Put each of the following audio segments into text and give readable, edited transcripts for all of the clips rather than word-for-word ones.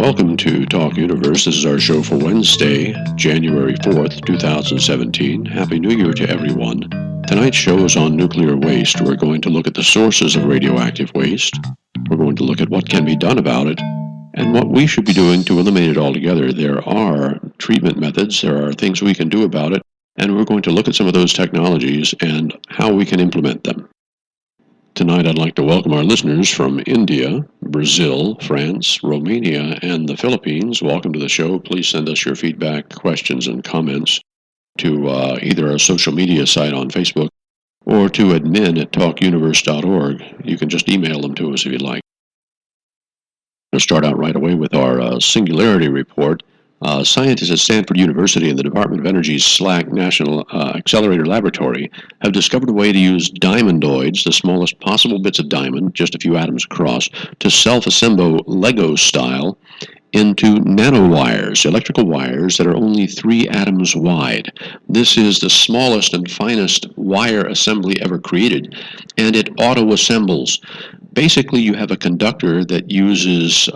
Welcome to Talk Universe. This is our show for Wednesday, January 4th, 2017. Happy New Year to everyone. Tonight's show is on nuclear waste. We're going to look at the sources of radioactive waste. We're going to look at what can be done about it and what we should be doing to eliminate it altogether. There are treatment methods, there are things we can do about it, and we're going to look at some of those technologies and how we can implement them. Tonight I'd like to welcome our listeners from India, Brazil, France, Romania, and the Philippines. Welcome to the show. Please send us your feedback, questions, and comments to either our social media site on Facebook or to admin@talkuniverse.org. You can just email them to us if you'd like. We'll start out right away with our Singularity Report. Scientists at Stanford University and the Department of Energy's SLAC National Accelerator Laboratory have discovered a way to use diamondoids, the smallest possible bits of diamond, just a few atoms across, to self-assemble Lego style into nanowires, electrical wires that are only 3 atoms wide. This is the smallest and finest wire assembly ever created, and it auto-assembles. Basically, you have a conductor that uses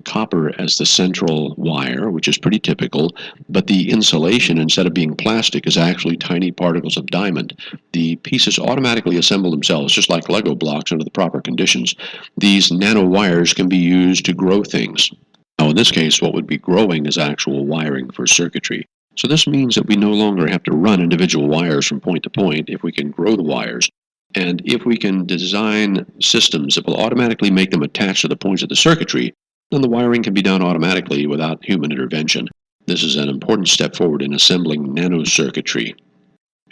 copper as the central wire, which is pretty typical, but the insulation, instead of being plastic, is actually tiny particles of diamond. The pieces automatically assemble themselves, just like Lego blocks under the proper conditions. These nanowires can be used to grow things. Now, in this case, what would be growing is actual wiring for circuitry. So this means that we no longer have to run individual wires from point to point if we can grow the wires. And if we can design systems that will automatically make them attach to the points of the circuitry, then the wiring can be done automatically without human intervention. This is an important step forward in assembling nanocircuitry.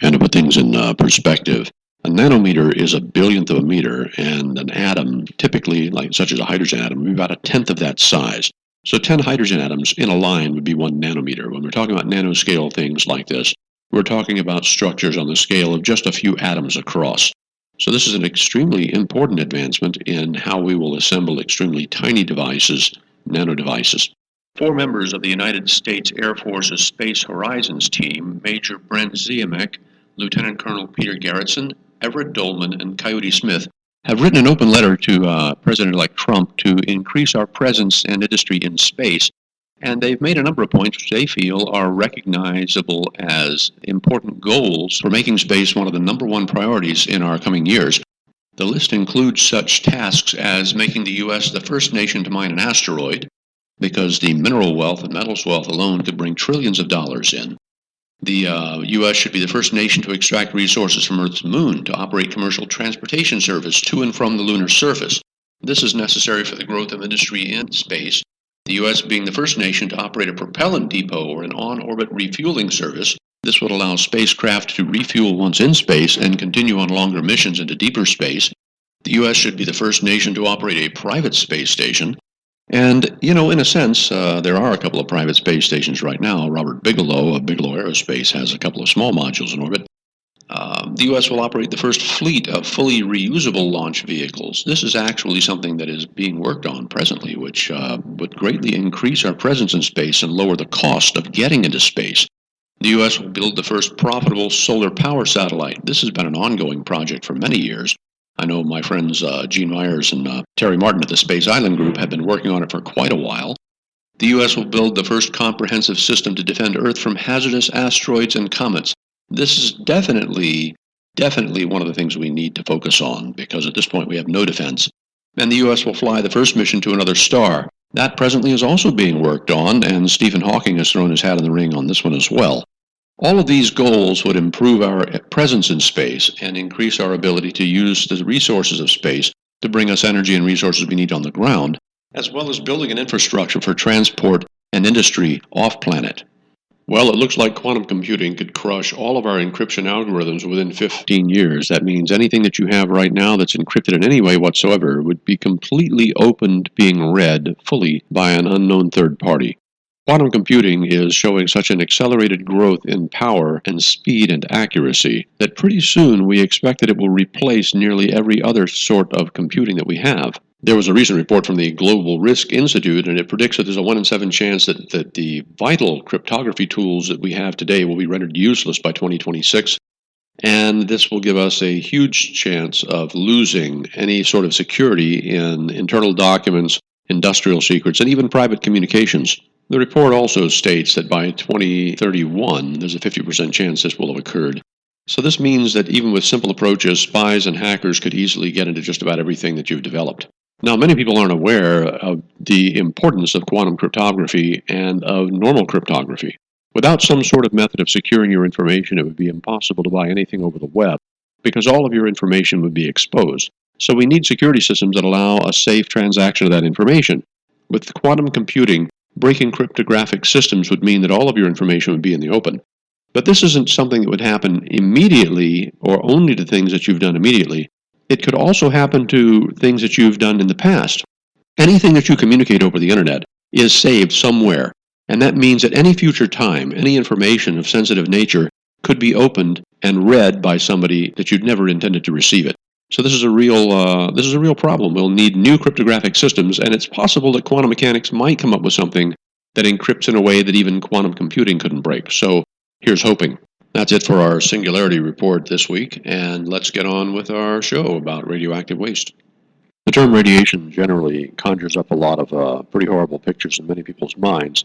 And to put things in perspective, a nanometer is a billionth of a meter, and an atom, typically, such as a hydrogen atom, would be about a tenth of that size. So 10 hydrogen atoms in a line would be 1 nanometer. When we're talking about nanoscale things like this, we're talking about structures on the scale of just a few atoms across. So this is an extremely important advancement in how we will assemble extremely tiny devices, nanodevices. 4 members of the United States Air Force's Space Horizons team, Major Brent Ziemek, Lieutenant Colonel Peter Garretson, Everett Dolman, and Coyote Smith, have written an open letter to President-elect Trump to increase our presence and industry in space. And they've made a number of points which they feel are recognizable as important goals for making space one of the #1 priorities in our coming years. The list includes such tasks as making the U.S. the first nation to mine an asteroid, because the mineral wealth and metals wealth alone could bring trillions of dollars in. The U.S. should be the first nation to extract resources from Earth's moon to operate commercial transportation service to and from the lunar surface. This is necessary for the growth of industry in space. The U.S. being the first nation to operate a propellant depot or an on-orbit refueling service. This would allow spacecraft to refuel once in space and continue on longer missions into deeper space. The U.S. should be the first nation to operate a private space station. And, in a sense, there are a couple of private space stations right now. Robert Bigelow of Bigelow Aerospace has a couple of small modules in orbit. The U.S. will operate the first fleet of fully reusable launch vehicles. This is actually something that is being worked on presently, which would greatly increase our presence in space and lower the cost of getting into space. The U.S. will build the first profitable solar power satellite. This has been an ongoing project for many years. I know my friends Gene Myers and Terry Martin at the Space Island Group have been working on it for quite a while. The U.S. will build the first comprehensive system to defend Earth from hazardous asteroids and comets. This is definitely one of the things we need to focus on, because at this point we have no defense. And the U.S. will fly the first mission to another star. That presently is also being worked on, and Stephen Hawking has thrown his hat in the ring on this one as well. All of these goals would improve our presence in space and increase our ability to use the resources of space to bring us energy and resources we need on the ground, as well as building an infrastructure for transport and industry off-planet. Well, it looks like quantum computing could crush all of our encryption algorithms within 15 years. That means anything that you have right now that's encrypted in any way whatsoever would be completely open to being read fully by an unknown third party. Quantum computing is showing such an accelerated growth in power and speed and accuracy that pretty soon we expect that it will replace nearly every other sort of computing that we have. There was a recent report from the Global Risk Institute, and it predicts that there's a 1 in 7 chance that the vital cryptography tools that we have today will be rendered useless by 2026. And this will give us a huge chance of losing any sort of security in internal documents industrial secrets, and even private communications. The report also states that by 2031, there's a 50% chance this will have occurred. So this means that even with simple approaches, spies and hackers could easily get into just about everything that you've developed. Now, many people aren't aware of the importance of quantum cryptography and of normal cryptography. Without some sort of method of securing your information, it would be impossible to buy anything over the web, because all of your information would be exposed. So we need security systems that allow a safe transaction of that information. With quantum computing, breaking cryptographic systems would mean that all of your information would be in the open. But this isn't something that would happen immediately or only to things that you've done immediately. It could also happen to things that you've done in the past. Anything that you communicate over the internet is saved somewhere, and that means at any future time, any information of sensitive nature could be opened and read by somebody that you'd never intended to receive it. So this is a real problem. We'll need new cryptographic systems, and it's possible that quantum mechanics might come up with something that encrypts in a way that even quantum computing couldn't break. So here's hoping. That's it for our Singularity Report this week, and let's get on with our show about radioactive waste. The term radiation generally conjures up a lot of pretty horrible pictures in many people's minds,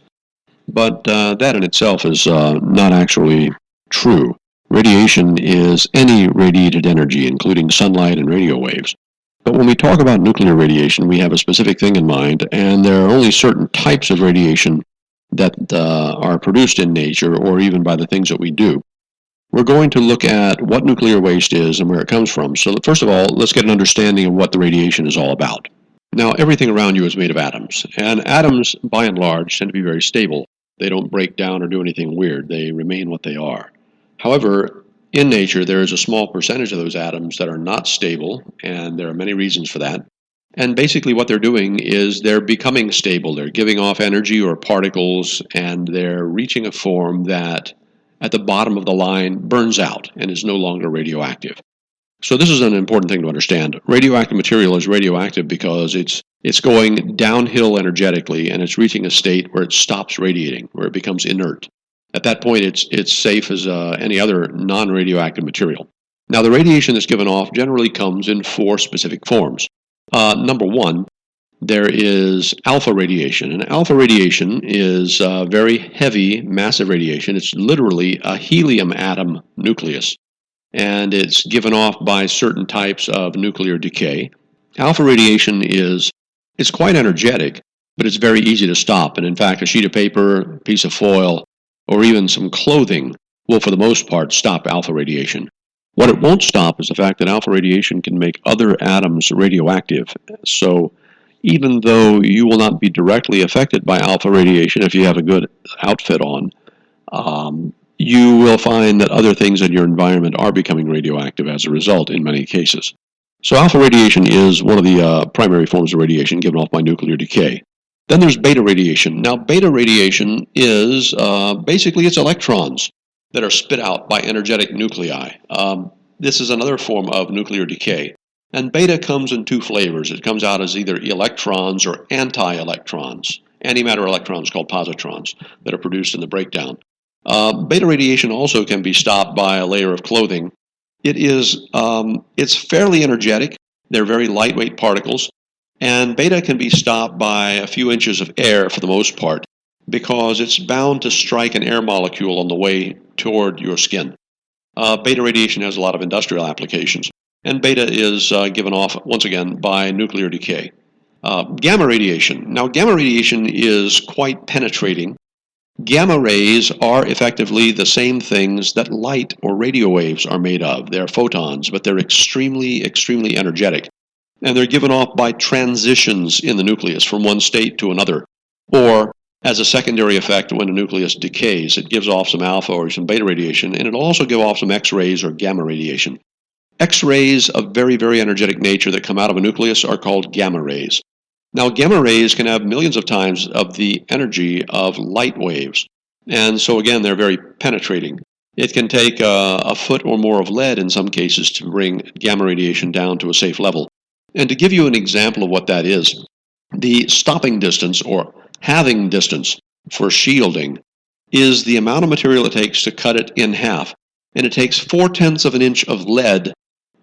but that in itself is not actually true. Radiation is any radiated energy, including sunlight and radio waves. But when we talk about nuclear radiation, we have a specific thing in mind, and there are only certain types of radiation that are produced in nature or even by the things that we do. We're going to look at what nuclear waste is and where it comes from. So first of all, let's get an understanding of what the radiation is all about. Now, everything around you is made of atoms, and atoms, by and large, tend to be very stable. They don't break down or do anything weird. They remain what they are. However, in nature, there is a small percentage of those atoms that are not stable, and there are many reasons for that. And basically what they're doing is they're becoming stable. They're giving off energy or particles, and they're reaching a form that, at the bottom of the line, burns out and is no longer radioactive. So this is an important thing to understand. Radioactive material is radioactive because it's going downhill energetically, and it's reaching a state where it stops radiating, where it becomes inert. At that point, it's safe as any other non-radioactive material. Now, the radiation that's given off generally comes in four specific forms. Number one, there is alpha radiation. And alpha radiation is very heavy, massive radiation. It's literally a helium atom nucleus, and it's given off by certain types of nuclear decay. Alpha radiation is quite energetic, but it's very easy to stop. And in fact, a sheet of paper, a piece of foil, or even some clothing will, for the most part, stop alpha radiation. What it won't stop is the fact that alpha radiation can make other atoms radioactive. So even though you will not be directly affected by alpha radiation if you have a good outfit on, you will find that other things in your environment are becoming radioactive as a result in many cases. So alpha radiation is one of the primary forms of radiation given off by nuclear decay. Then there's beta radiation. Now, beta radiation is basically it's electrons that are spit out by energetic nuclei. This is another form of nuclear decay. And beta comes in two flavors. It comes out as either electrons or anti-electrons, antimatter electrons called positrons that are produced in the breakdown. Beta radiation also can be stopped by a layer of clothing. It's fairly energetic. They're very lightweight particles. And beta can be stopped by a few inches of air for the most part because it's bound to strike an air molecule on the way toward your skin. Beta radiation has a lot of industrial applications, and beta is given off, once again, by nuclear decay. Gamma radiation. Now, gamma radiation is quite penetrating. Gamma rays are effectively the same things that light or radio waves are made of. They're photons, but they're extremely, extremely energetic. And they're given off by transitions in the nucleus from one state to another. Or, as a secondary effect, when a nucleus decays, it gives off some alpha or some beta radiation, and it'll also give off some X-rays or gamma radiation. X-rays of very, very energetic nature that come out of a nucleus are called gamma rays. Now, gamma rays can have millions of times of the energy of light waves. And so, again, they're very penetrating. It can take a foot or more of lead in some cases to bring gamma radiation down to a safe level. And to give you an example of what that is, the stopping distance or halving distance for shielding is the amount of material it takes to cut it in half. And it takes 0.4 of an inch of lead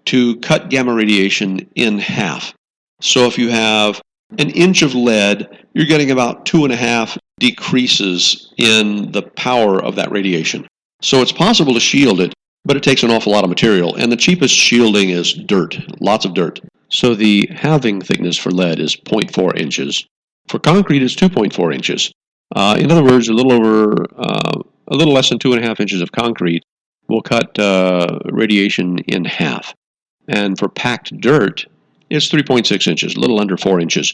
to cut gamma radiation in half. So if you have an inch of lead, you're getting about 2.5 decreases in the power of that radiation. So it's possible to shield it, but it takes an awful lot of material. And the cheapest shielding is dirt, lots of dirt. So the halving thickness for lead is 0.4 inches. For concrete, it's 2.4 inches. In other words, a little less than 2.5 inches of concrete will cut radiation in half. And for packed dirt, it's 3.6 inches, a little under 4 inches.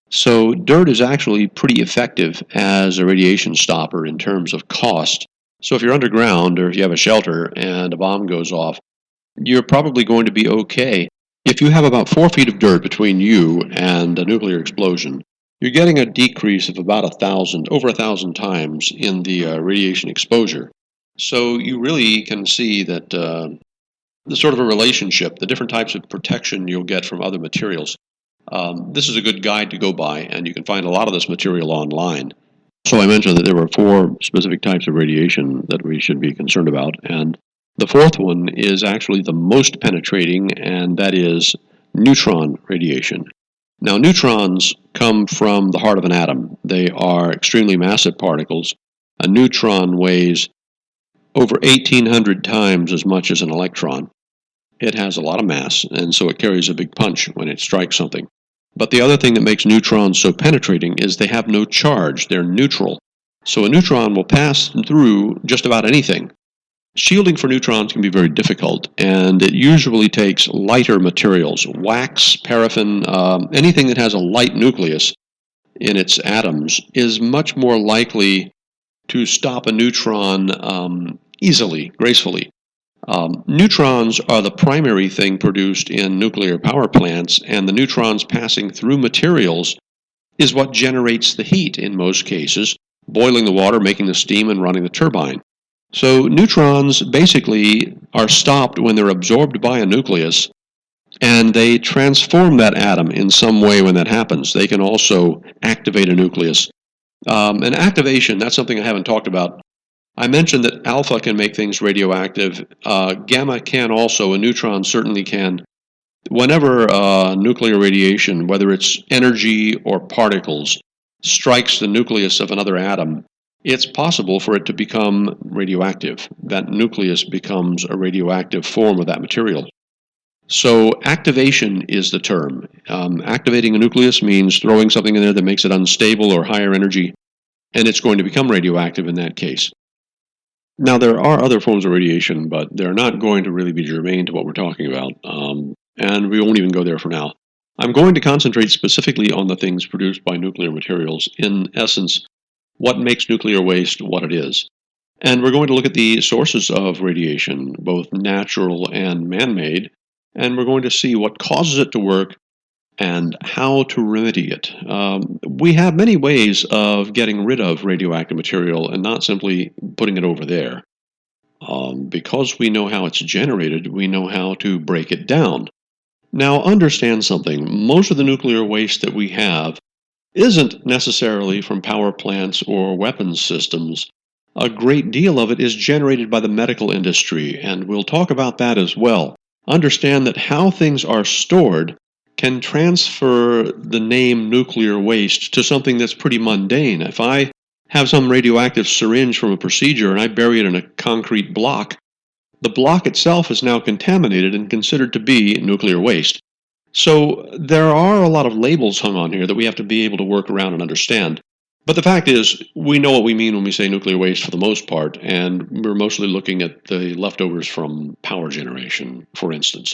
So dirt is actually pretty effective as a radiation stopper in terms of cost. So if you're underground or if you have a shelter and a bomb goes off, you're probably going to be okay. If you have about 4 feet of dirt between you and a nuclear explosion, you're getting a decrease of about over 1,000 times in the radiation exposure. So you really can see that the sort of a relationship, the different types of protection you'll get from other materials. This is a good guide to go by, and you can find a lot of this material online. So I mentioned that there were 4 specific types of radiation that we should be concerned about, and the 4th one is actually the most penetrating, and that is neutron radiation. Now, neutrons come from the heart of an atom. They are extremely massive particles. A neutron weighs over 1,800 times as much as an electron. It has a lot of mass, and so it carries a big punch when it strikes something. But the other thing that makes neutrons so penetrating is they have no charge. They're neutral. So a neutron will pass through just about anything. Shielding for neutrons can be very difficult, and it usually takes lighter materials. Wax, paraffin, anything that has a light nucleus in its atoms is much more likely to stop a neutron easily, gracefully. Neutrons are the primary thing produced in nuclear power plants, and the neutrons passing through materials is what generates the heat in most cases, boiling the water, making the steam, and running the turbine. So neutrons basically are stopped when they're absorbed by a nucleus, and they transform that atom in some way when that happens. They can also activate a nucleus. And activation, that's something I haven't talked about. I mentioned that alpha can make things radioactive. Gamma can also, a neutron certainly can. Whenever nuclear radiation, whether it's energy or particles, strikes the nucleus of another atom, it's possible for it to become radioactive. That nucleus becomes a radioactive form of that material. So activation is the term. Activating a nucleus means throwing something in there that makes it unstable or higher energy, and it's going to become radioactive in that case. Now, there are other forms of radiation, but they're not going to really be germane to what we're talking about, and we won't even go there for now. I'm going to concentrate specifically on the things produced by nuclear materials, in essence, what makes nuclear waste what it is. And we're going to look at the sources of radiation, both natural and man-made, and we're going to see what causes it to work and how to remedy it. We have many ways of getting rid of radioactive material and not simply putting it over there. Because we know how it's generated, we know how to break it down. Now, understand something. Most of the nuclear waste that we have isn't necessarily from power plants or weapons systems. A great deal of it is generated by the medical industry, and we'll talk about that as well. Understand that how things are stored can transfer the name nuclear waste to something that's pretty mundane. If I have some radioactive syringe from a procedure and I bury it in a concrete block, the block itself is now contaminated and considered to be nuclear waste. So there are a lot of labels hung on here that we have to be able to work around and understand. But the fact is, we know what we mean when we say nuclear waste for the most part, and we're mostly looking at the leftovers from power generation, for instance.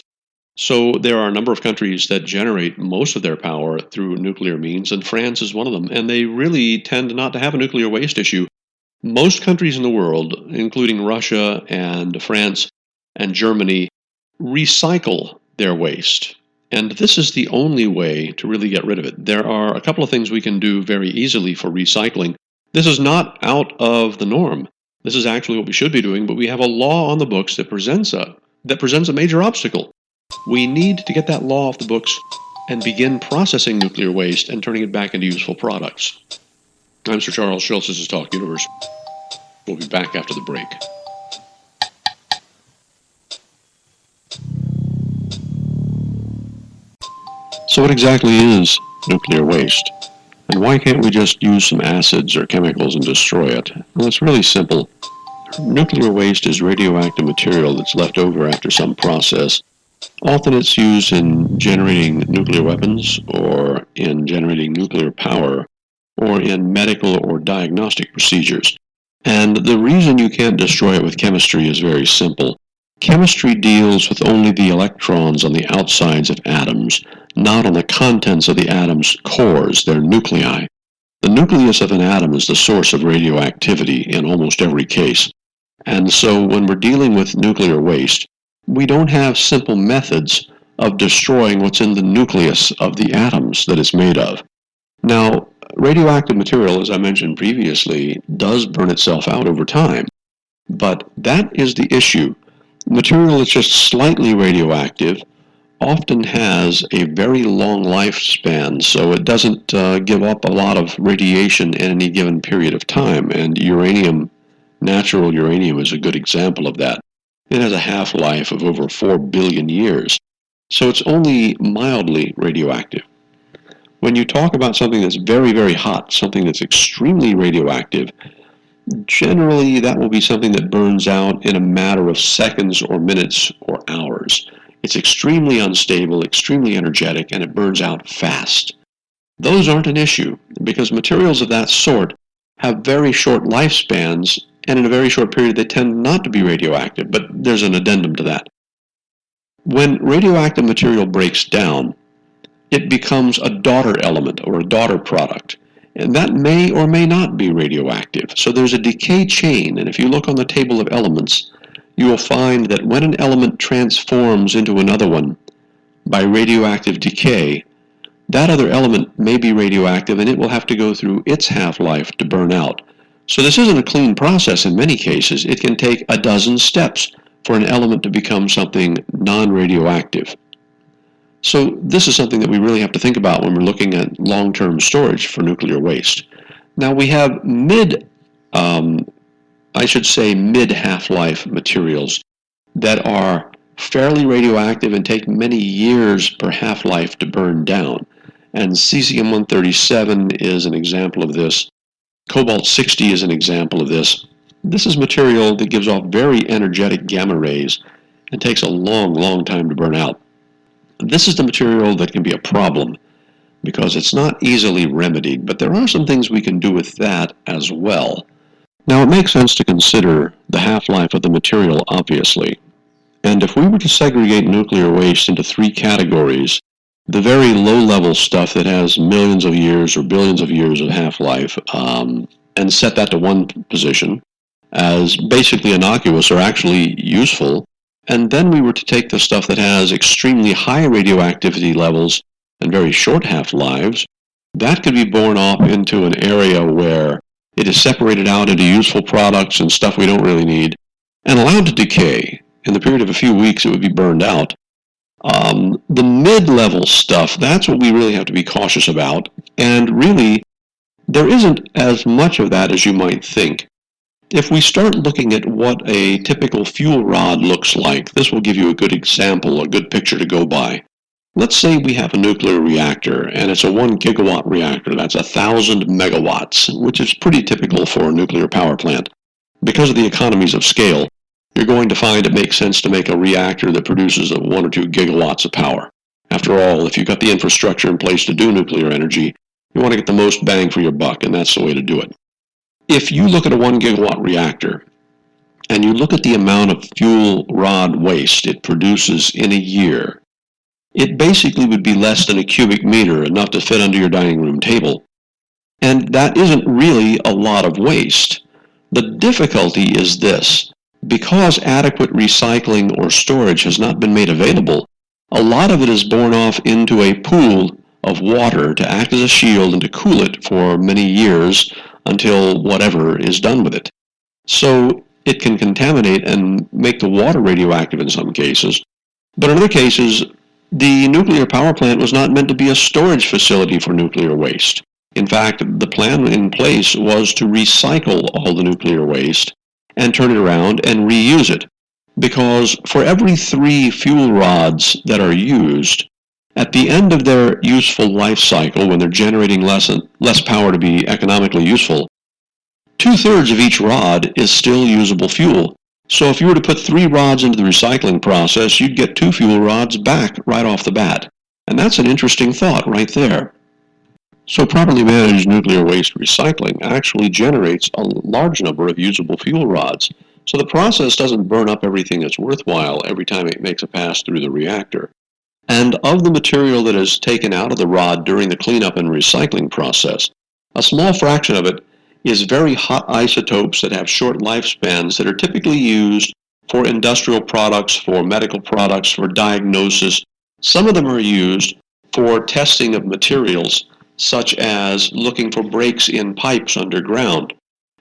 So there are a number of countries that generate most of their power through nuclear means, and France is one of them, and they really tend not to have a nuclear waste issue. Most countries in the world, including Russia and France and Germany, recycle their waste. And this is the only way to really get rid of it. There are a couple of things we can do very easily for recycling. This is not out of the norm. This is actually what we should be doing, but we have a law on the books that presents a major obstacle. We need to get that law off the books and begin processing nuclear waste and turning it back into useful products. I'm Sir Charles Schultz. This is Talk Universe. We'll be back after the break. So what exactly is nuclear waste. And why can't we just use some acids or chemicals and destroy it? Well, it's really simple. Nuclear waste is radioactive material that's left over after some process. Often it's used in generating nuclear weapons or in generating nuclear power or in medical or diagnostic procedures. And the reason you can't destroy it with chemistry is very simple. Chemistry deals with only the electrons on the outsides of atoms, not on the contents of the atom's cores, their nuclei. The nucleus of an atom is the source of radioactivity in almost every case. And so when we're dealing with nuclear waste, we don't have simple methods of destroying what's in the nucleus of the atoms that it's made of. Now, radioactive material, as I mentioned previously, does burn itself out over time. But that is the issue. Material that's just slightly radioactive often has a very long lifespan, so it doesn't give up a lot of radiation in any given period of time. And uranium, natural uranium, is a good example of that. It has a half-life of over 4 billion years, so it's only mildly radioactive. When you talk about something that's very, very hot, something that's extremely radioactive, generally that will be something that burns out in a matter of seconds or minutes or hours. It's extremely unstable, extremely energetic, and it burns out fast. Those aren't an issue because materials of that sort have very short lifespans, and in a very short period they tend not to be radioactive, but there's an addendum to that. When radioactive material breaks down, it becomes a daughter element or a daughter product. And that may or may not be radioactive. So there's a decay chain, and if you look on the table of elements, you will find that when an element transforms into another one by radioactive decay, that other element may be radioactive and it will have to go through its half-life to burn out. So this isn't a clean process in many cases. It can take a dozen steps for an element to become something non-radioactive. So this is something that we really have to think about when we're looking at long-term storage for nuclear waste. Now we have mid-half-life materials that are fairly radioactive and take many years per half-life to burn down. And cesium-137 is an example of this. Cobalt-60 is an example of this. This is material that gives off very energetic gamma rays and takes a long, long time to burn out. This is the material that can be a problem because it's not easily remedied, but there are some things we can do with that as well. Now, it makes sense to consider the half-life of the material, obviously. And if we were to segregate nuclear waste into three categories, the very low-level stuff that has millions of years or billions of years of half-life, and set that to one position as basically innocuous or actually useful, and then we were to take the stuff that has extremely high radioactivity levels and very short half-lives, that could be borne off into an area where it is separated out into useful products and stuff we don't really need, and allowed to decay. In the period of a few weeks, it would be burned out. The mid-level stuff, that's what we really have to be cautious about, and really, there isn't as much of that as you might think. If we start looking at what a typical fuel rod looks like, this will give you a good example, a good picture to go by. Let's say we have a nuclear reactor, and it's a 1 gigawatt reactor. That's 1,000 megawatts, which is pretty typical for a nuclear power plant. Because of the economies of scale, you're going to find it makes sense to make a reactor that produces 1 or 2 gigawatts of power. After all, if you've got the infrastructure in place to do nuclear energy, you want to get the most bang for your buck, and that's the way to do it. If you look at a 1 gigawatt reactor, and you look at the amount of fuel rod waste it produces in a year, it basically would be less than a cubic meter, enough to fit under your dining room table. And that isn't really a lot of waste. The difficulty is this. Because adequate recycling or storage has not been made available, a lot of it is borne off into a pool of water to act as a shield and to cool it for many years until whatever is done with it. So it can contaminate and make the water radioactive in some cases. But in other cases, the nuclear power plant was not meant to be a storage facility for nuclear waste. In fact, the plan in place was to recycle all the nuclear waste and turn it around and reuse it. Because for every 3 fuel rods that are used, At the end of their useful life cycle, when they're generating less power to be economically useful, 2/3 of each rod is still usable fuel. So if you were to put 3 rods into the recycling process, you'd get 2 fuel rods back right off the bat. And that's an interesting thought right there. So properly managed nuclear waste recycling actually generates a large number of usable fuel rods. So the process doesn't burn up everything that's worthwhile every time it makes a pass through the reactor. And of the material that is taken out of the rod during the cleanup and recycling process, a small fraction of it is very hot isotopes that have short lifespans that are typically used for industrial products, for medical products, for diagnosis. Some of them are used for testing of materials, such as looking for breaks in pipes underground.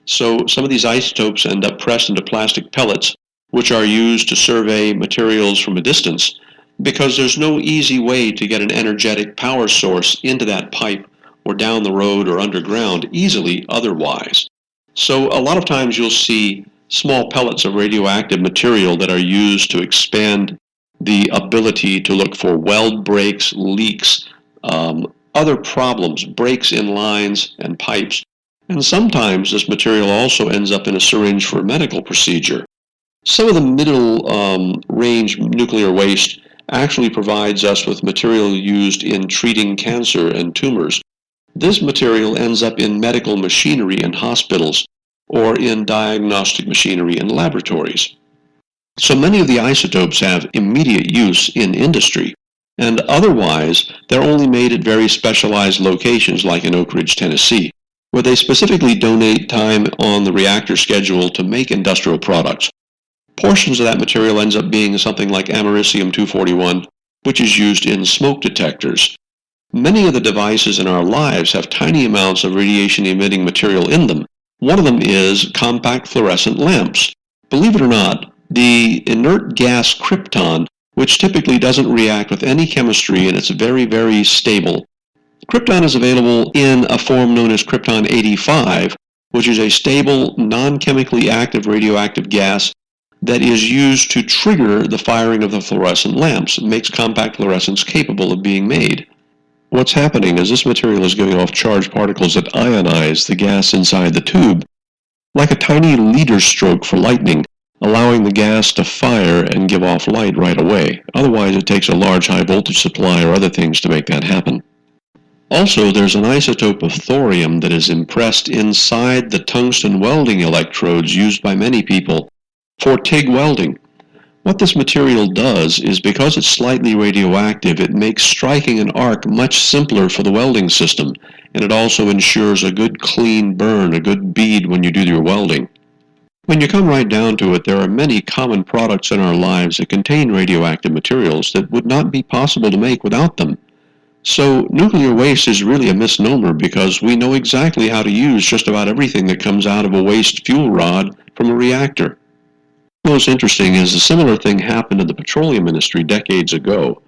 So some of these isotopes end up pressed into plastic pellets, which are used to survey materials from a distance, because there's no easy way to get an energetic power source into that pipe or down the road or underground easily otherwise. So a lot of times you'll see small pellets of radioactive material that are used to expand the ability to look for weld breaks, leaks, other problems, breaks in lines and pipes. And sometimes this material also ends up in a syringe for a medical procedure. Some of the middle range nuclear waste actually provides us with material used in treating cancer and tumors. This material ends up in medical machinery in hospitals or in diagnostic machinery in laboratories. So many of the isotopes have immediate use in industry, and otherwise they're only made at very specialized locations like in Oak Ridge, Tennessee, where they specifically donate time on the reactor schedule to make industrial products. Portions of that material ends up being something like americium-241, which is used in smoke detectors. Many of the devices in our lives have tiny amounts of radiation-emitting material in them. One of them is compact fluorescent lamps. Believe it or not, the inert gas krypton, which typically doesn't react with any chemistry and it's very, very stable. Krypton is available in a form known as krypton-85, which is a stable, non-chemically active radioactive gas that is used to trigger the firing of the fluorescent lamps. It makes compact fluorescence capable of being made. What's happening is this material is giving off charged particles that ionize the gas inside the tube, like a tiny leader stroke for lightning, allowing the gas to fire and give off light right away. Otherwise, it takes a large high voltage supply or other things to make that happen. Also, there's an isotope of thorium that is impressed inside the tungsten welding electrodes used by many people for TIG welding. What this material does is, because it's slightly radioactive, it makes striking an arc much simpler for the welding system, and it also ensures a good clean burn, a good bead when you do your welding. When you come right down to it, there are many common products in our lives that contain radioactive materials that would not be possible to make without them. So nuclear waste is really a misnomer, because we know exactly how to use just about everything that comes out of a waste fuel rod from a reactor. What's interesting is a similar thing happened in the petroleum industry decades ago.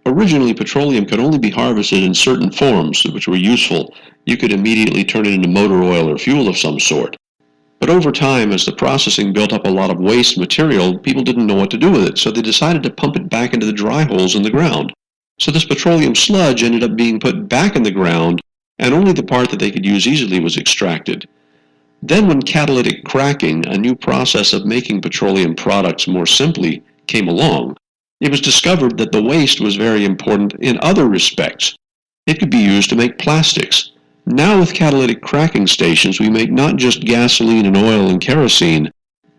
Originally, petroleum could only be harvested in certain forms which were useful. You could immediately turn it into motor oil or fuel of some sort. But over time, as the processing built up a lot of waste material, people didn't know what to do with it, so they decided to pump it back into the dry holes in the ground. So this petroleum sludge ended up being put back in the ground, and only the part that they could use easily was extracted. Then when catalytic cracking, a new process of making petroleum products more simply, came along, it was discovered that the waste was very important in other respects. It could be used to make plastics. Now with catalytic cracking stations, we make not just gasoline and oil and kerosene,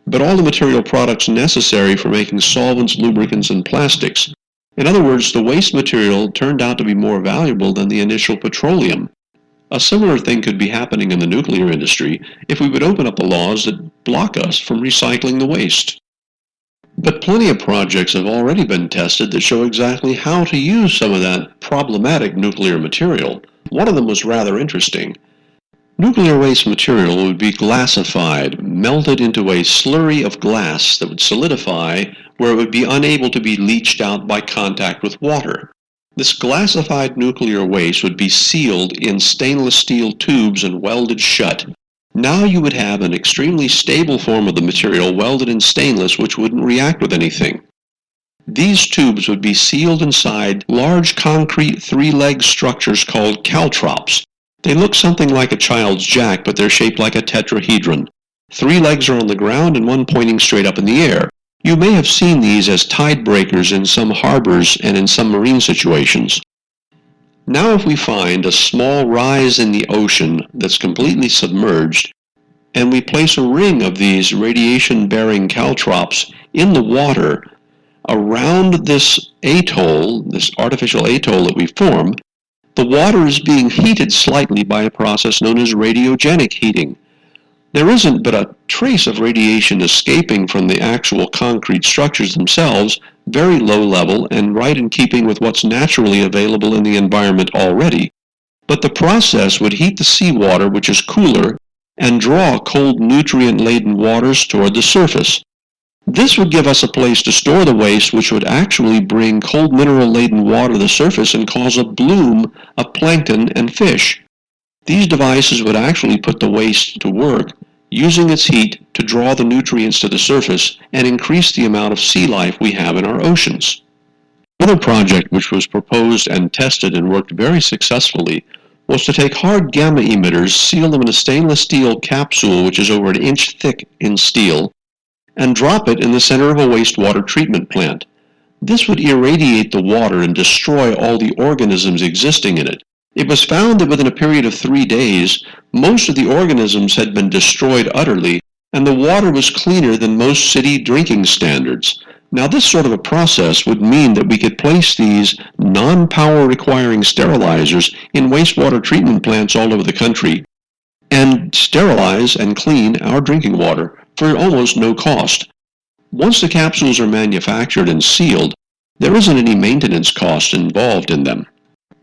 but all the material products necessary for making solvents, lubricants, and plastics. In other words, the waste material turned out to be more valuable than the initial petroleum. A similar thing could be happening in the nuclear industry if we would open up the laws that block us from recycling the waste. But plenty of projects have already been tested that show exactly how to use some of that problematic nuclear material. One of them was rather interesting. Nuclear waste material would be glassified, melted into a slurry of glass that would solidify where it would be unable to be leached out by contact with water. This glassified nuclear waste would be sealed in stainless steel tubes and welded shut. Now you would have an extremely stable form of the material welded in stainless which wouldn't react with anything. These tubes would be sealed inside large concrete three-leg structures called caltrops. They look something like a child's jack, but they're shaped like a tetrahedron. 3 legs are on the ground and one pointing straight up in the air. You may have seen these as tide breakers in some harbors and in some marine situations. Now if we find a small rise in the ocean that's completely submerged, and we place a ring of these radiation-bearing caltrops in the water around this atoll, this artificial atoll that we form, the water is being heated slightly by a process known as radiogenic heating. There isn't but a trace of radiation escaping from the actual concrete structures themselves, very low level and right in keeping with what's naturally available in the environment already. But the process would heat the seawater, which is cooler, and draw cold nutrient-laden waters toward the surface. This would give us a place to store the waste, which would actually bring cold mineral-laden water to the surface and cause a bloom of plankton and fish. These devices would actually put the waste to work, using its heat to draw the nutrients to the surface and increase the amount of sea life we have in our oceans. Another project which was proposed and tested and worked very successfully was to take hard gamma emitters, seal them in a stainless steel capsule which is over 1 inch thick in steel, and drop it in the center of a wastewater treatment plant. This would irradiate the water and destroy all the organisms existing in it. It was found that within a period of 3 days, most of the organisms had been destroyed utterly, and the water was cleaner than most city drinking standards. Now, this sort of a process would mean that we could place these non-power requiring sterilizers in wastewater treatment plants all over the country and sterilize and clean our drinking water for almost no cost. Once the capsules are manufactured and sealed, there isn't any maintenance cost involved in them.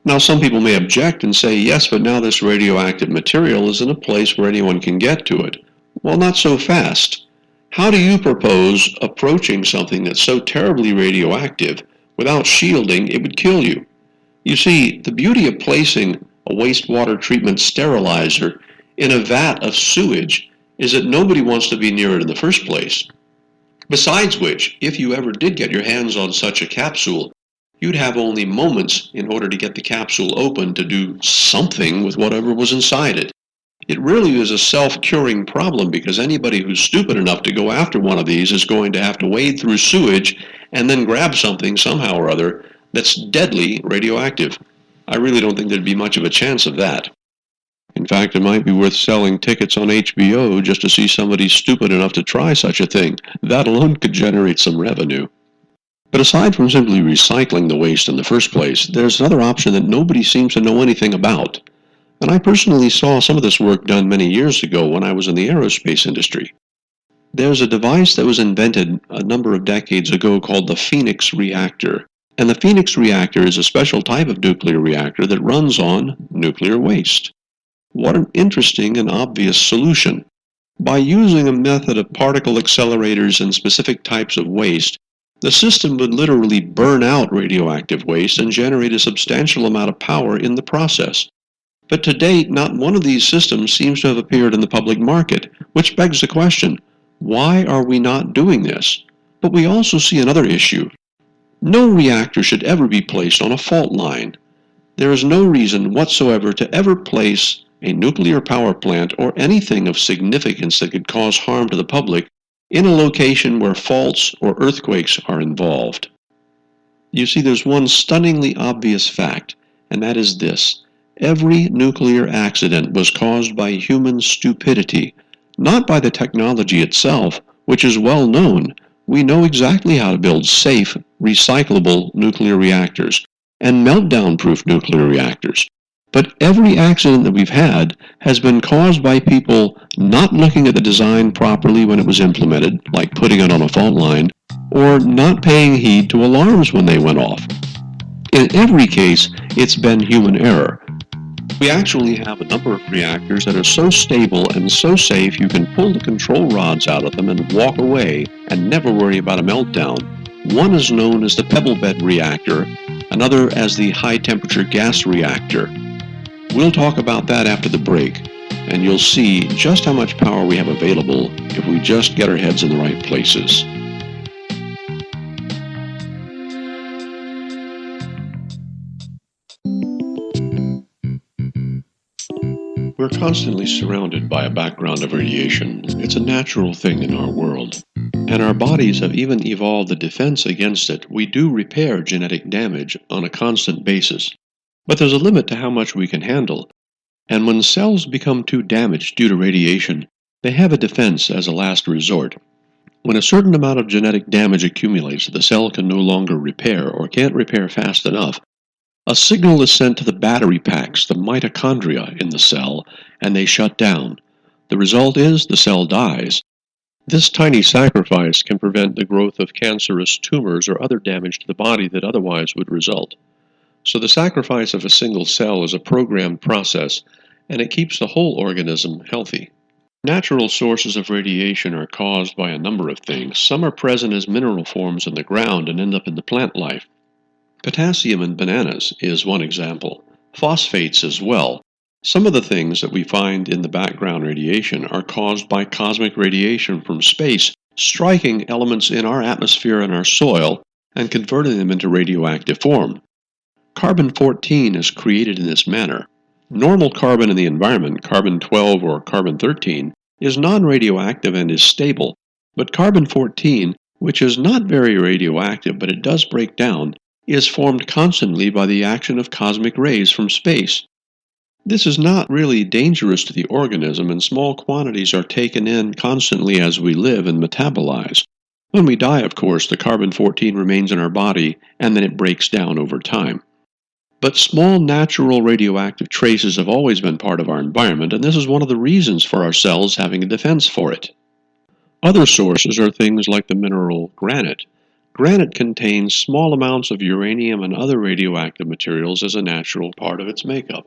Now, some people may object and say, yes, but now this radioactive material is in a place where anyone can get to it. Well, not so fast. How do you propose approaching something that's so terribly radioactive without shielding it would kill you? You see, the beauty of placing a wastewater treatment sterilizer in a vat of sewage is that nobody wants to be near it in the first place. Besides which, if you ever did get your hands on such a capsule, you'd have only moments in order to get the capsule open to do something with whatever was inside it. It really is a self-curing problem because anybody who's stupid enough to go after one of these is going to have to wade through sewage and then grab something somehow or other that's deadly radioactive. I really don't think there'd be much of a chance of that. In fact, it might be worth selling tickets on HBO just to see somebody stupid enough to try such a thing. That alone could generate some revenue. But aside from simply recycling the waste in the first place, there's another option that nobody seems to know anything about. And I personally saw some of this work done many years ago when I was in the aerospace industry. There's a device that was invented a number of decades ago called the Phoenix reactor. And the Phoenix reactor is a special type of nuclear reactor that runs on nuclear waste. What an interesting and obvious solution. By using a method of particle accelerators and specific types of waste, the system would literally burn out radioactive waste and generate a substantial amount of power in the process. But to date, not one of these systems seems to have appeared in the public market, which begs the question, why are we not doing this? But we also see another issue. No reactor should ever be placed on a fault line. There is no reason whatsoever to ever place a nuclear power plant or anything of significance that could cause harm to the public in a location where faults or earthquakes are involved. You see, there's one stunningly obvious fact, and that is this. Every nuclear accident was caused by human stupidity, not by the technology itself, which is well known. We know exactly how to build safe, recyclable nuclear reactors and meltdown-proof nuclear reactors. But every accident that we've had has been caused by people not looking at the design properly when it was implemented, like putting it on a fault line, or not paying heed to alarms when they went off. In every case, it's been human error. We actually have a number of reactors that are so stable and so safe you can pull the control rods out of them and walk away and never worry about a meltdown. One is known as the pebble bed reactor, another as the high temperature gas reactor. We'll talk about that after the break, and you'll see just how much power we have available if we just get our heads in the right places. We're constantly surrounded by a background of radiation. It's a natural thing in our world. And our bodies have even evolved a defense against it. We do repair genetic damage on a constant basis. But there's a limit to how much we can handle. And when cells become too damaged due to radiation, they have a defense as a last resort. When a certain amount of genetic damage accumulates, the cell can no longer repair or can't repair fast enough. A signal is sent to the battery packs, the mitochondria in the cell, and they shut down. The result is the cell dies. This tiny sacrifice can prevent the growth of cancerous tumors or other damage to the body that otherwise would result. So the sacrifice of a single cell is a programmed process, and it keeps the whole organism healthy. Natural sources of radiation are caused by a number of things. Some are present as mineral forms in the ground and end up in the plant life. Potassium in bananas is one example. Phosphates as well. Some of the things that we find in the background radiation are caused by cosmic radiation from space, striking elements in our atmosphere and our soil and converting them into radioactive form. Carbon-14 is created in this manner. Normal carbon in the environment, carbon-12 or carbon-13, is non-radioactive and is stable, but carbon-14, which is not very radioactive but it does break down, is formed constantly by the action of cosmic rays from space. This is not really dangerous to the organism, and small quantities are taken in constantly as we live and metabolize. When we die, of course, the carbon-14 remains in our body, and then it breaks down over time. But small natural radioactive traces have always been part of our environment, and this is one of the reasons for our cells having a defense for it. Other sources are things like the mineral granite. Granite contains small amounts of uranium and other radioactive materials as a natural part of its makeup.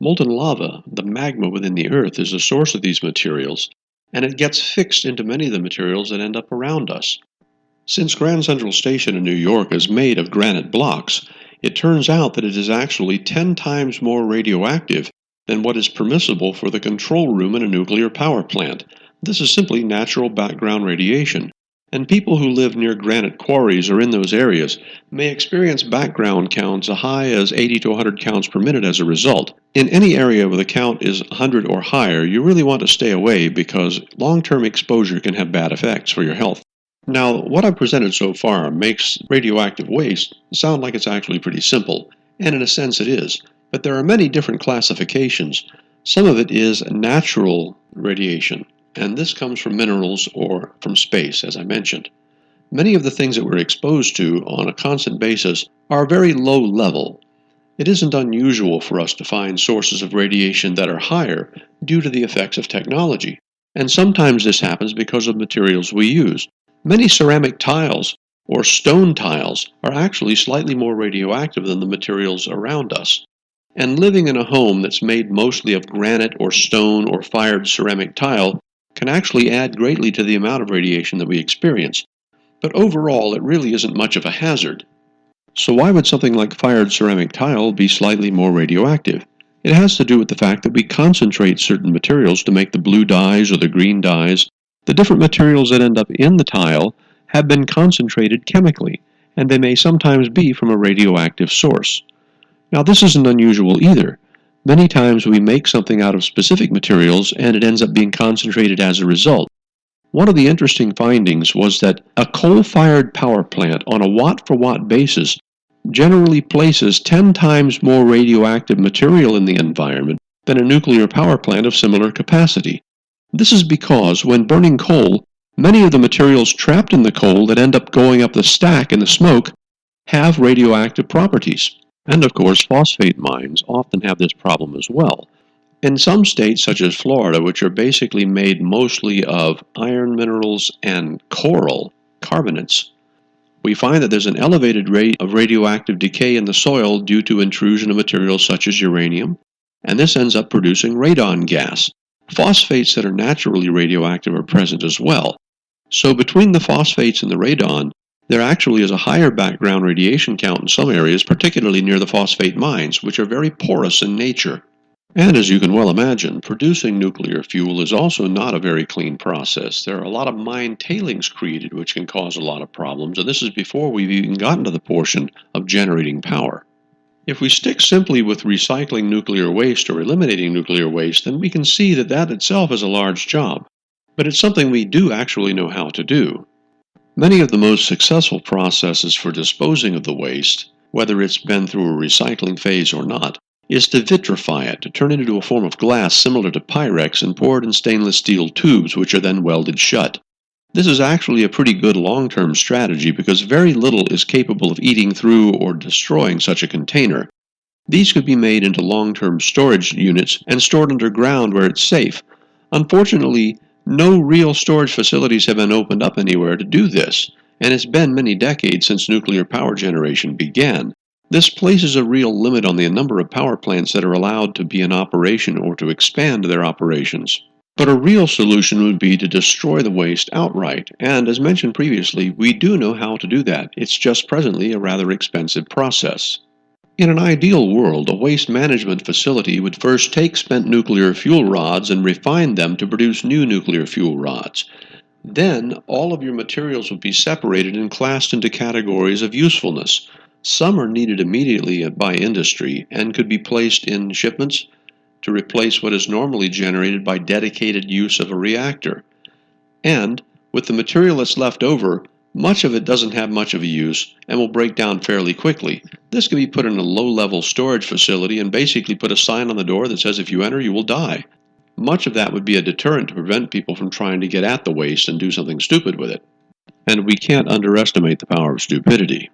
Molten lava, the magma within the earth, is the source of these materials, and it gets fixed into many of the materials that end up around us. Since Grand Central Station in New York is made of granite blocks, it turns out that it is actually 10 times more radioactive than what is permissible for the control room in a nuclear power plant. This is simply natural background radiation, and people who live near granite quarries or in those areas may experience background counts as high as 80 to 100 counts per minute as a result. In any area where the count is 100 or higher, you really want to stay away because long-term exposure can have bad effects for your health. Now, what I've presented so far makes radioactive waste sound like it's actually pretty simple, and in a sense it is, but there are many different classifications. Some of it is natural radiation, and this comes from minerals or from space, as I mentioned. Many of the things that we're exposed to on a constant basis are very low level. It isn't unusual for us to find sources of radiation that are higher due to the effects of technology, and sometimes this happens because of materials we use. Many ceramic tiles or stone tiles are actually slightly more radioactive than the materials around us. And living in a home that's made mostly of granite or stone or fired ceramic tile can actually add greatly to the amount of radiation that we experience. But overall, it really isn't much of a hazard. So why would something like fired ceramic tile be slightly more radioactive? It has to do with the fact that we concentrate certain materials to make the blue dyes or the green dyes. The different materials that end up in the tile have been concentrated chemically, and they may sometimes be from a radioactive source. Now, this isn't unusual either. Many times we make something out of specific materials and it ends up being concentrated as a result. One of the interesting findings was that a coal-fired power plant on a watt-for-watt basis generally places 10 times more radioactive material in the environment than a nuclear power plant of similar capacity. This is because when burning coal, many of the materials trapped in the coal that end up going up the stack in the smoke have radioactive properties. And of course, phosphate mines often have this problem as well. In some states, such as Florida, which are basically made mostly of iron minerals and coral carbonates, we find that there's an elevated rate of radioactive decay in the soil due to intrusion of materials such as uranium, and this ends up producing radon gas. Phosphates that are naturally radioactive are present as well. So between the phosphates and the radon, there actually is a higher background radiation count in some areas, particularly near the phosphate mines, which are very porous in nature. And as you can well imagine, producing nuclear fuel is also not a very clean process. There are a lot of mine tailings created, which can cause a lot of problems, and this is before we've even gotten to the portion of generating power. If we stick simply with recycling nuclear waste or eliminating nuclear waste, then we can see that that itself is a large job. But it's something we do actually know how to do. Many of the most successful processes for disposing of the waste, whether it's been through a recycling phase or not, is to vitrify it, to turn it into a form of glass similar to Pyrex and pour it in stainless steel tubes, which are then welded shut. This is actually a pretty good long-term strategy because very little is capable of eating through or destroying such a container. These could be made into long-term storage units and stored underground where it's safe. Unfortunately, no real storage facilities have been opened up anywhere to do this, and it's been many decades since nuclear power generation began. This places a real limit on the number of power plants that are allowed to be in operation or to expand their operations. But a real solution would be to destroy the waste outright, and as mentioned previously, we do know how to do that. It's just presently a rather expensive process. In an ideal world, a waste management facility would first take spent nuclear fuel rods and refine them to produce new nuclear fuel rods. Then, all of your materials would be separated and classed into categories of usefulness. Some are needed immediately by industry and could be placed in shipments to replace what is normally generated by dedicated use of a reactor. And, with the material that's left over, much of it doesn't have much of a use and will break down fairly quickly. This can be put in a low-level storage facility and basically put a sign on the door that says if you enter, you will die. Much of that would be a deterrent to prevent people from trying to get at the waste and do something stupid with it. And we can't underestimate the power of stupidity.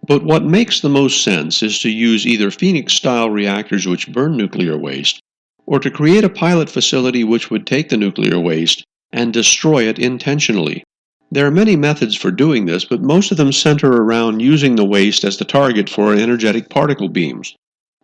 But what makes the most sense is to use either Phoenix-style reactors which burn nuclear waste, or to create a pilot facility which would take the nuclear waste and destroy it intentionally. There are many methods for doing this, but most of them center around using the waste as the target for energetic particle beams.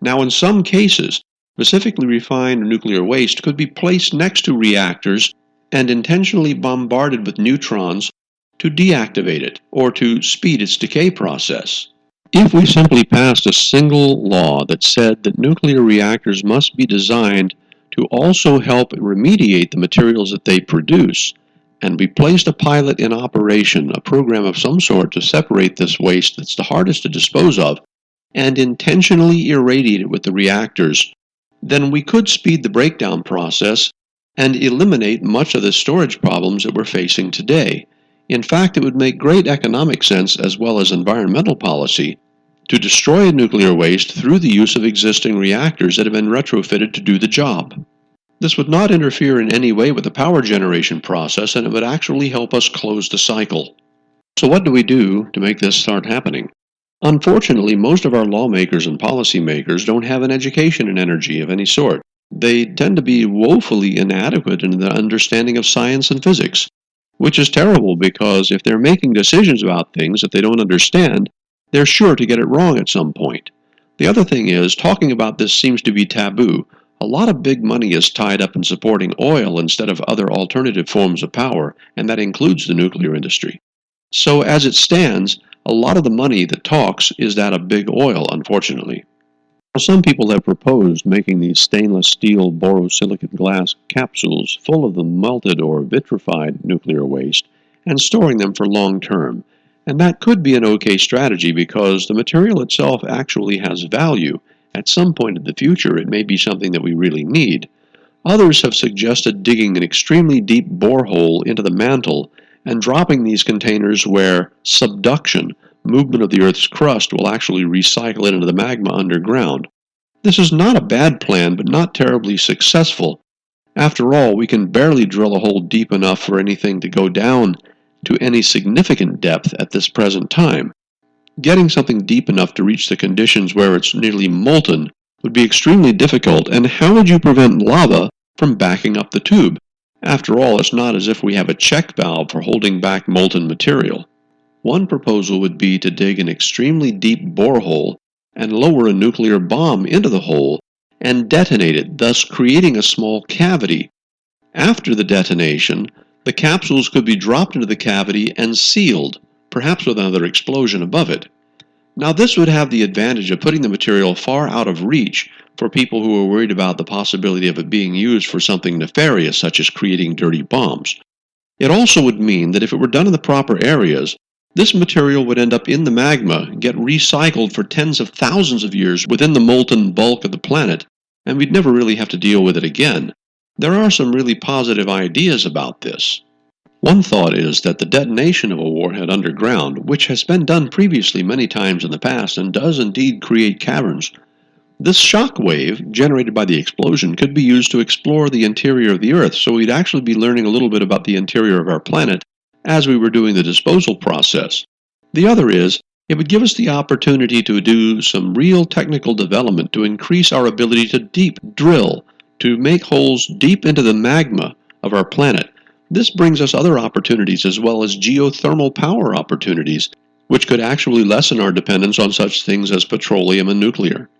Now, in some cases, specifically refined nuclear waste could be placed next to reactors and intentionally bombarded with neutrons to deactivate it or to speed its decay process. If we simply passed a single law that said that nuclear reactors must be designed to also help remediate the materials that they produce, and we placed a pilot in operation, a program of some sort to separate this waste that's the hardest to dispose of, and intentionally irradiate it with the reactors, then we could speed the breakdown process and eliminate much of the storage problems that we're facing today. In fact, it would make great economic sense as well as environmental policy to destroy nuclear waste through the use of existing reactors that have been retrofitted to do the job. This would not interfere in any way with the power generation process, and it would actually help us close the cycle. So what do we do to make this start happening? Unfortunately, most of our lawmakers and policymakers don't have an education in energy of any sort. They tend to be woefully inadequate in the understanding of science and physics, which is terrible because if they're making decisions about things that they don't understand, they're sure to get it wrong at some point. The other thing is, talking about this seems to be taboo. A lot of big money is tied up in supporting oil instead of other alternative forms of power, and that includes the nuclear industry. So as it stands, a lot of the money that talks is that of big oil, unfortunately. Some people have proposed making these stainless steel borosilicate glass capsules full of the melted or vitrified nuclear waste and storing them for long term. And that could be an okay strategy because the material itself actually has value. At some point in the future, it may be something that we really need. Others have suggested digging an extremely deep borehole into the mantle and dropping these containers where subduction, movement of the Earth's crust, will actually recycle it into the magma underground. This is not a bad plan, but not terribly successful. After all, we can barely drill a hole deep enough for anything to go down to any significant depth at this present time. Getting something deep enough to reach the conditions where it's nearly molten would be extremely difficult, and how would you prevent lava from backing up the tube? After all, it's not as if we have a check valve for holding back molten material. One proposal would be to dig an extremely deep borehole and lower a nuclear bomb into the hole and detonate it, thus creating a small cavity. After the detonation, the capsules could be dropped into the cavity and sealed, perhaps with another explosion above it. Now this would have the advantage of putting the material far out of reach for people who are worried about the possibility of it being used for something nefarious, such as creating dirty bombs. It also would mean that if it were done in the proper areas, This material would end up in the magma, get recycled for tens of thousands of years within the molten bulk of the planet, and we'd never really have to deal with it again. There are some really positive ideas about this. One thought is that the detonation of a warhead underground, which has been done previously many times in the past and does indeed create caverns, this shock wave generated by the explosion could be used to explore the interior of the Earth, so we'd actually be learning a little bit about the interior of our planet as we were doing the disposal process. The other is, it would give us the opportunity to do some real technical development to increase our ability to deep drill, to make holes deep into the magma of our planet. This brings us other opportunities as well as geothermal power opportunities, which could actually lessen our dependence on such things as petroleum and nuclear.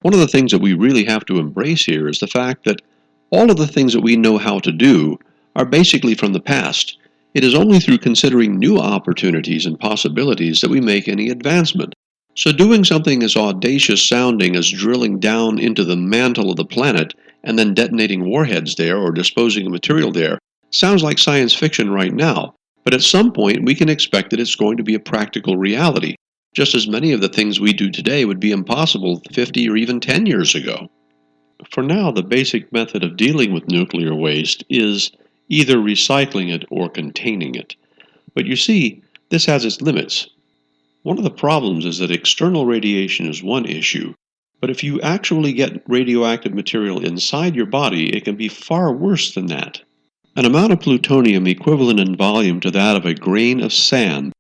One of the things that we really have to embrace here is the fact that all of the things that we know how to do are basically from the past. It is only through considering new opportunities and possibilities that we make any advancement. So doing something as audacious sounding as drilling down into the mantle of the planet and then detonating warheads there or disposing of material there sounds like science fiction right now, but at some point we can expect that it's going to be a practical reality, just as many of the things we do today would be impossible 50 or even 10 years ago. For now, the basic method of dealing with nuclear waste is either recycling it or containing it. But you see, this has its limits. One of the problems is that external radiation is one issue, but if you actually get radioactive material inside your body, it can be far worse than that. An amount of plutonium equivalent in volume to that of a grain of sand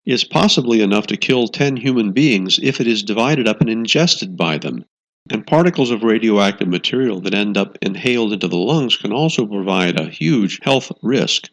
is possibly enough to kill 10 human beings if it is divided up and ingested by them. And particles of radioactive material that end up inhaled into the lungs can also provide a huge health risk.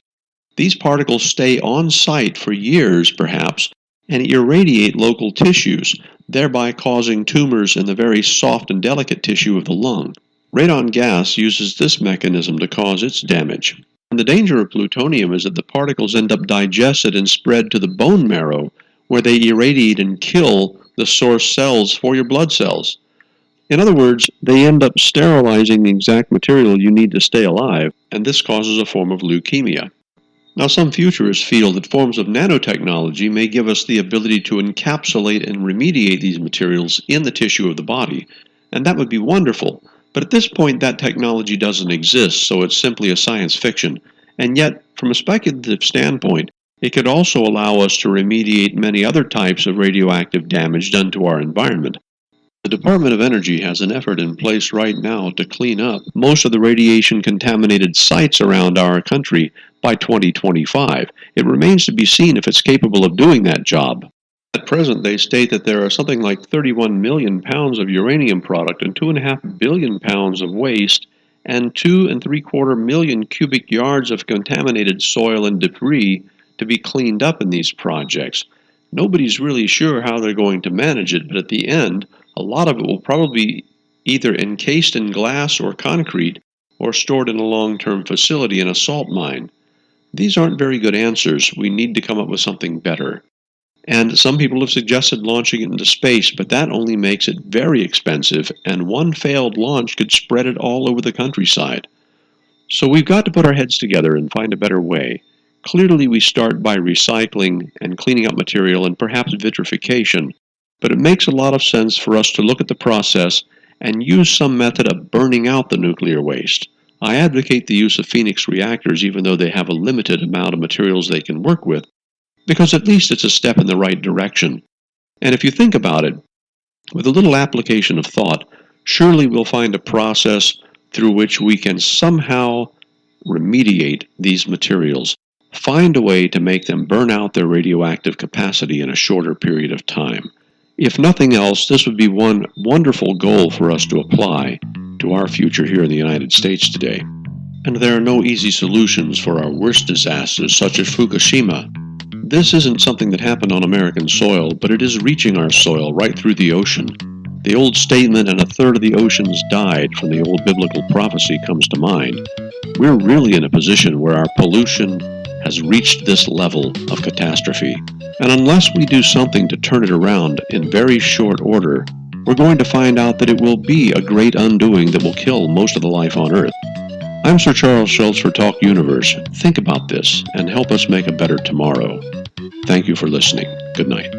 These particles stay on site for years, perhaps, and irradiate local tissues, thereby causing tumors in the very soft and delicate tissue of the lung. Radon gas uses this mechanism to cause its damage. And the danger of plutonium is that the particles end up digested and spread to the bone marrow, where they irradiate and kill the source cells for your blood cells. In other words, they end up sterilizing the exact material you need to stay alive, and this causes a form of leukemia. Now, some futurists feel that forms of nanotechnology may give us the ability to encapsulate and remediate these materials in the tissue of the body, and that would be wonderful. But at this point, that technology doesn't exist, so it's simply a science fiction. And yet, from a speculative standpoint, it could also allow us to remediate many other types of radioactive damage done to our environment. The Department of Energy has an effort in place right now to clean up most of the radiation-contaminated sites around our country by 2025. It remains to be seen if it's capable of doing that job. At present, they state that there are something like 31 million pounds of uranium product and 2.5 billion pounds of waste and 2.75 million cubic yards of contaminated soil and debris to be cleaned up in these projects. Nobody's really sure how they're going to manage it, but at the end, a lot of it will probably be either encased in glass or concrete or stored in a long-term facility in a salt mine. These aren't very good answers. We need to come up with something better. And some people have suggested launching it into space, but that only makes it very expensive, and one failed launch could spread it all over the countryside. So we've got to put our heads together and find a better way. Clearly, we start by recycling and cleaning up material and perhaps vitrification, but it makes a lot of sense for us to look at the process and use some method of burning out the nuclear waste. I advocate the use of Phoenix reactors, even though they have a limited amount of materials they can work with, because at least it's a step in the right direction. And if you think about it, with a little application of thought, surely we'll find a process through which we can somehow remediate these materials, find a way to make them burn out their radioactive capacity in a shorter period of time. If nothing else, this would be one wonderful goal for us to apply to our future here in the United States today. And there are no easy solutions for our worst disasters, such as Fukushima. This isn't something that happened on American soil, but it is reaching our soil right through the ocean. The old statement, "and a third of the oceans died," from the old biblical prophecy comes to mind. We're really in a position where our pollution has reached this level of catastrophe. And unless we do something to turn it around in very short order, we're going to find out that it will be a great undoing that will kill most of the life on Earth. I'm Sir Charles Schultz for Talk Universe. Think about this and help us make a better tomorrow. Thank you for listening. Good night.